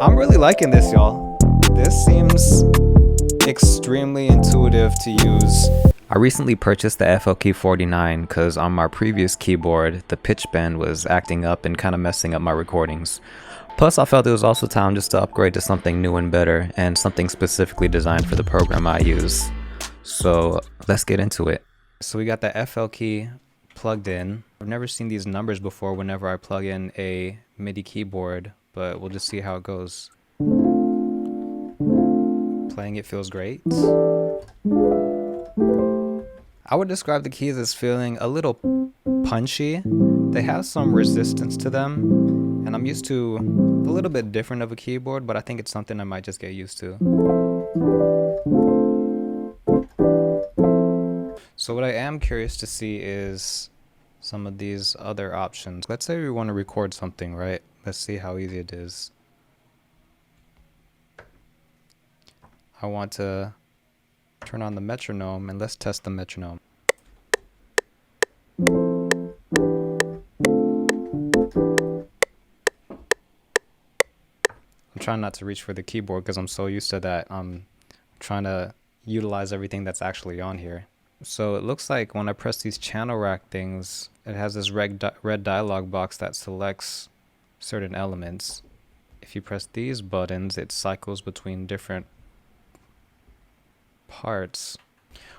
I'm really liking this, y'all. This seems extremely intuitive to use. I recently purchased the FLkey 49 because on my previous keyboard, the pitch bend was acting up and kind of messing up my recordings. Plus, I felt it was also time just to upgrade to something new and better, and something specifically designed for the program I use. So let's get into it. So we got the FLkey plugged in. I've never seen these numbers before whenever I plug in a MIDI keyboard, but we'll just see how it goes. Playing it feels great. I would describe the keys as feeling a little punchy. They have some resistance to them, and I'm used to a little bit different of a keyboard, but I think it's something I might just get used to. So what I am curious to see is some of these other options. Let's say we want to record something, right? Let's see how easy it is. I want to turn on the metronome, and let's test the metronome. I'm trying not to reach for the keyboard because I'm so used to that. I'm trying to utilize everything that's actually on here. So it looks like when I press these channel rack things, it has this red dialog box that selects certain elements. If you press these buttons, it cycles between different parts.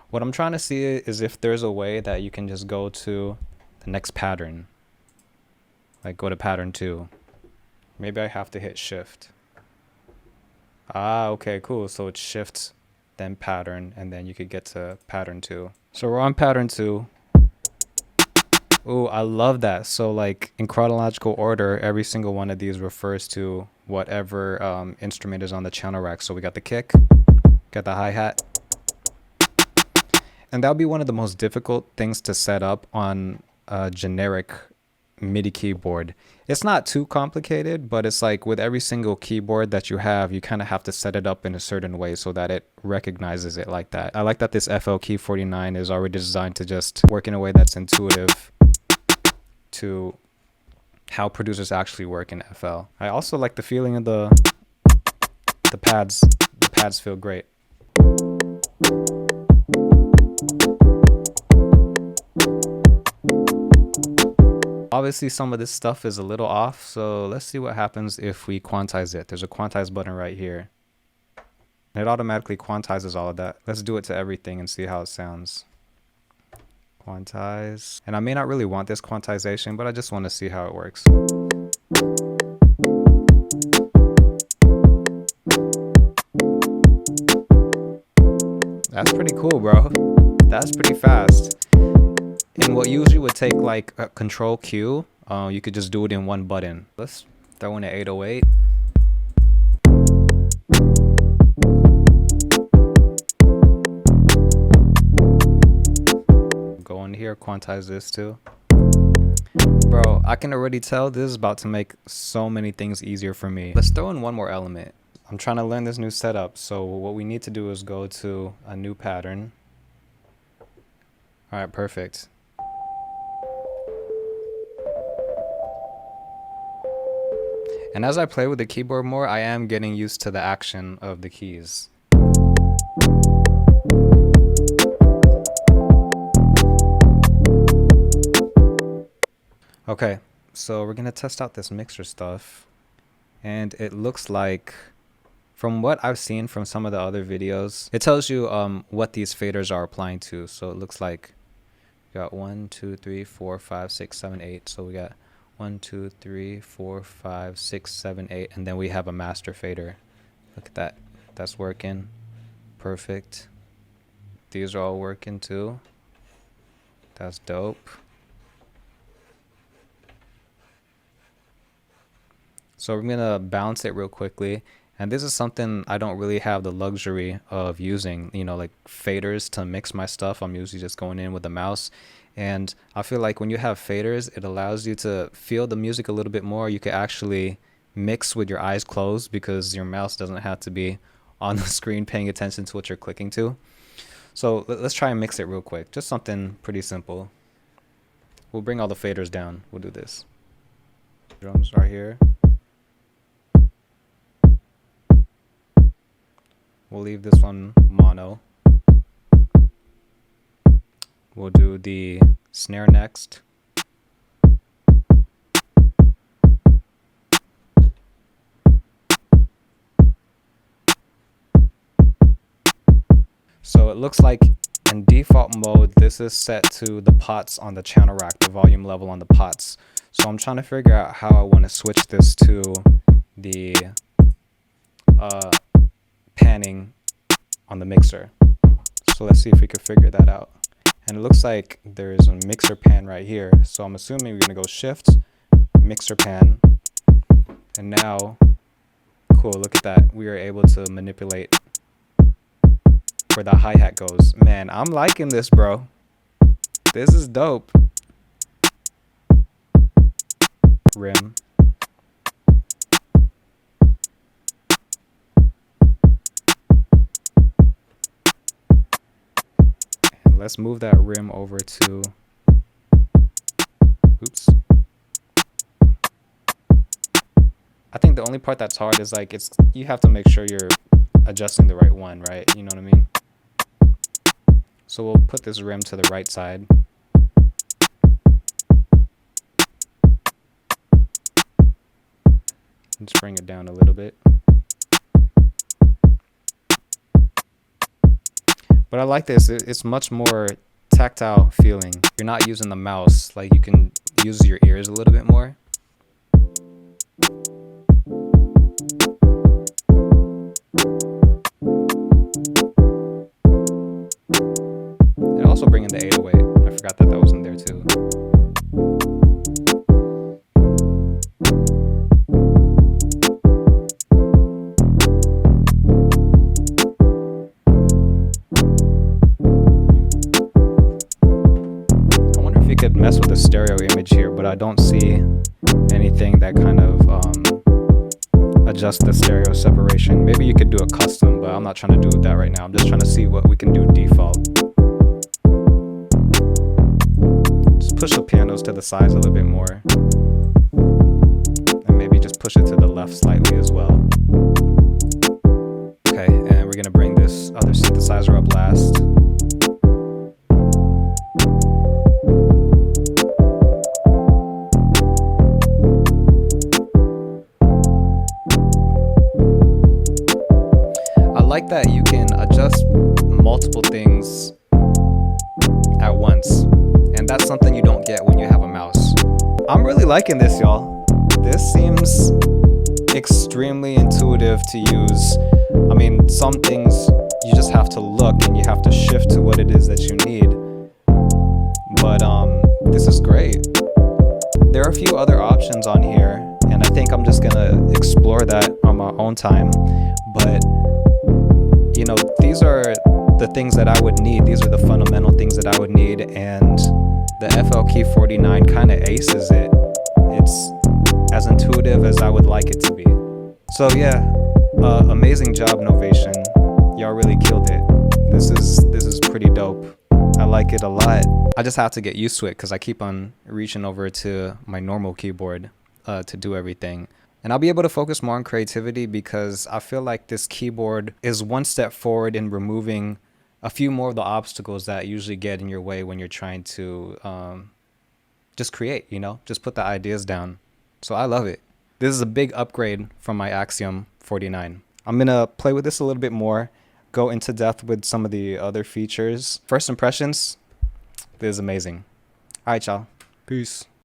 What I'm trying to see is if there's a way that you can just go to the next pattern. Like go to pattern 2. Maybe I have to hit shift. Ah, okay, cool. So it's shift, then pattern, and then you could get to pattern 2. So we're on pattern 2. Ooh, I love that. So like in chronological order, every single one of these refers to whatever instrument is on the channel rack. So we got the kick, got the hi-hat. And that'll be one of the most difficult things to set up on a generic MIDI keyboard. It's not too complicated, but it's like with every single keyboard that you have, you kind of have to set it up in a certain way so that it recognizes it like that. I like that this FLkey 49 is already designed to just work in a way that's intuitive to how producers actually work in FL. I also like the feeling of the pads. The pads feel great. Obviously some of this stuff is a little off, so let's see what happens if we quantize it. There's a quantize button right here. It automatically quantizes all of that. Let's do it to everything and see how it sounds. Quantize. And I may not really want this quantization, but I just want to see how it works. That's pretty cool, bro. That's pretty fast. And what usually would take like a control Q, you could just do it in one button. Let's throw in an 808. Go in here, quantize this too. Bro, I can already tell this is about to make so many things easier for me. Let's throw in one more element. I'm trying to learn this new setup, so what we need to do is go to a new pattern. All right, perfect. And as I play with the keyboard more, I am getting used to the action of the keys. Okay, so we're gonna test out this mixer stuff. And it looks like, from what I've seen from some of the other videos, it tells you what these faders are applying to. So it looks like we got 1, 2, 3, 4, 5, 6, 7, 8. So we got 1, 2, 3, 4, 5, 6, 7, 8, and then we have a master fader. Look at that. That's working. Perfect. These are all working too. That's dope. So we're gonna bounce it real quickly. And this is something I don't really have the luxury of using, you know, like faders to mix my stuff. I'm usually just going in with the mouse. And I feel like when you have faders, it allows you to feel the music a little bit more. You can actually mix with your eyes closed because your mouse doesn't have to be on the screen paying attention to what you're clicking to. So let's try and mix it real quick. Just something pretty simple. We'll bring all the faders down. We'll do this. Drums right here. We'll leave this one mono. We'll do the snare next. So it looks like in default mode, this is set to the pots on the channel rack, the volume level on the pots. So I'm trying to figure out how I want to switch this to the panning on the mixer. So let's see if we can figure that out. And it looks like there's a mixer pan right here. So I'm assuming we're gonna go shift, mixer pan. And now, cool, look at that. We are able to manipulate where the hi-hat goes. Man, I'm liking this, bro. This is dope. Rim. And let's move that rim over to, oops. I think the only part that's hard is like you have to make sure you're adjusting the right one, right? You know what I mean? So we'll put this rim to the right side. Just bring it down a little bit. But I like this. It's much more tactile feeling. You're not using the mouse. Like you can use your ears a little bit more. And also bring in the 808. I forgot that was in there too. Could mess with the stereo image here, but I don't see anything that kind of adjusts the stereo separation. Maybe you could do a custom, but I'm not trying to do that right now. I'm just trying to see what we can do default. Just push the pianos to the sides a little bit more, and maybe just push it to the left slightly as well. Okay, and we're gonna bring this other synthesizer up last. Like that you can adjust multiple things at once, and that's something you don't get when you have a mouse. I'm really liking this, y'all. This seems extremely intuitive to use. I mean, some things you just have to look and you have to shift to what it is that you need, but this is great. There are a few other options on here, and I think I'm just gonna explore that on my own time, but you know, these are the things that I would need. These are the fundamental things that I would need, and the FLkey 49 kind of aces it. It's as intuitive as I would like it to be. So yeah, amazing job, Novation. Y'all really killed it. This is pretty dope. I like it a lot. I just have to get used to it because I keep on reaching over to my normal keyboard to do everything. And I'll be able to focus more on creativity because I feel like this keyboard is one step forward in removing a few more of the obstacles that usually get in your way when you're trying to just create, you know, just put the ideas down. So I love it. This is a big upgrade from my Axiom 49. I'm going to play with this a little bit more, go into depth with some of the other features. First impressions, this is amazing. All right, y'all. Peace.